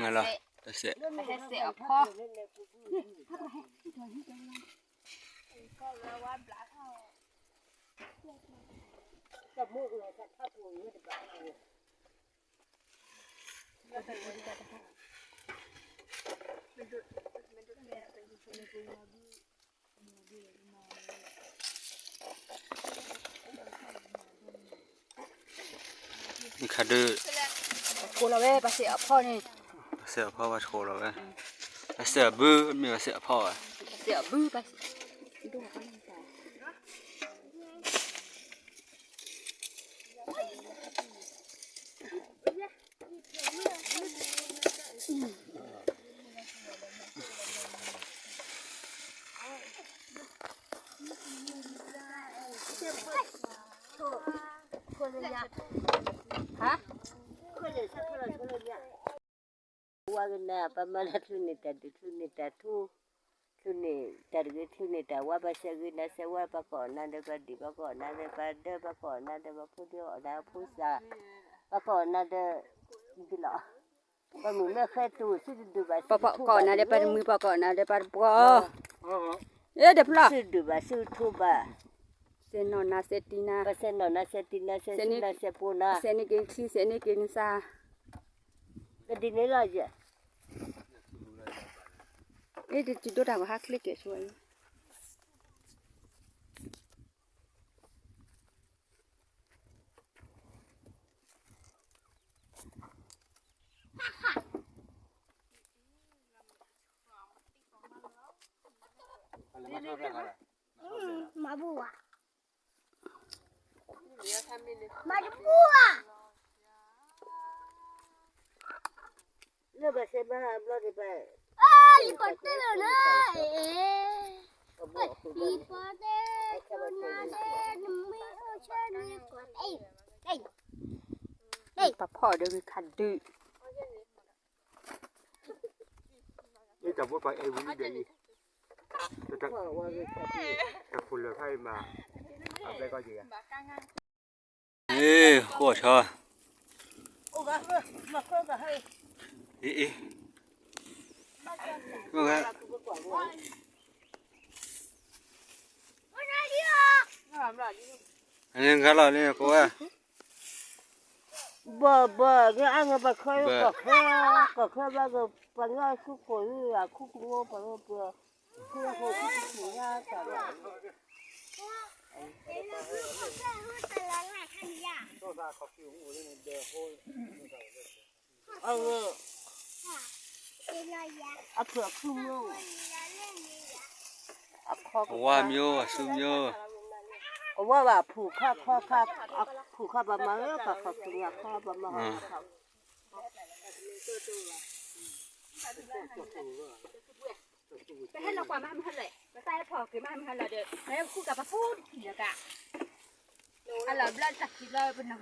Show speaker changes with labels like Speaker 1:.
Speaker 1: งั้นเหรอแต่เสีย
Speaker 2: ไปเสียพ่อกับมูกเลยถ้าปูนี่จะแบบ
Speaker 1: นี่ขาดื้อ
Speaker 2: กูเราเว้ไปเสียพ่อนี่
Speaker 1: เสียพ่อว่าโชว์เราเว้ยเสียบื้อมีเสียพ่อ
Speaker 2: เสียบื้อไปฮะว่ากันนะประมาณทุนนี่แต่ทุนนี่แต่ทุนนี่แต่ทุนนี่แต่ว่าภาษาอื่นนะเสว่าประกอบนั่นเดี๋ยวก็ดีประกอบนั่นเดี๋ยวก็เดี๋ยวประกอบนั่นเดี๋ยวพูดเดียวนะพูดซะประกอบนั่นเดี๋ยวดีหรอประมือไม่เคยตูสุดดูบ้าประกอบนั่นเดี๋ยวประมือประกอบนั่นเดี๋ยวประกอบเดี๋ยวพลาสุดดูบ้าสุดทูบ้าเซนนนาเซตินาเซนนนาเซตินาเซตินาเซปูนาเซนิเกคีเซนิเกนิซาก็ดีนี่ละจ้ะเอ๊ะจุดตัวด่างว่าฮักคลิกเกช่วย
Speaker 3: มาบัวมาบัว
Speaker 2: เลือกแบบเซบ้าเลือกแบบ
Speaker 3: รีพอร์เตอร์เลยรีพอร์เตอร์คนนั้นไม่เอาเชิญรีพอร์เตอร์
Speaker 2: ป้าพ่อเดี๋ยวมีขันดื้อ
Speaker 1: นี่จับว่าไปเอวิเดนี่จะคุณเลยให้มาทำได้ก็ดีเอ้โคตรชอบอีมึงไงอันนี้ก็แล้วนี่กูว่า
Speaker 2: บ่ก็อันก็บ่ค่อยก็แค่ว่าก็ปัญญาคุกคนอ่ะคุกงูปัญญาเปลือกคือเขาคุกหัวแต่อะเผือกคืองูอะคอ
Speaker 1: ว่ามีโอซุมโย
Speaker 2: ว่าว่าผูกข้าผูกข้าประมาณแล้วก็เขาถึงอยากข้าประมาณไปให้เราความมาให้เลยไปใส่พอกี่มาให้เราเด้อแล้วคู่กับพระพูดเดี๋ยวกะอะไรบลัดจักรเลยเป็นหนัง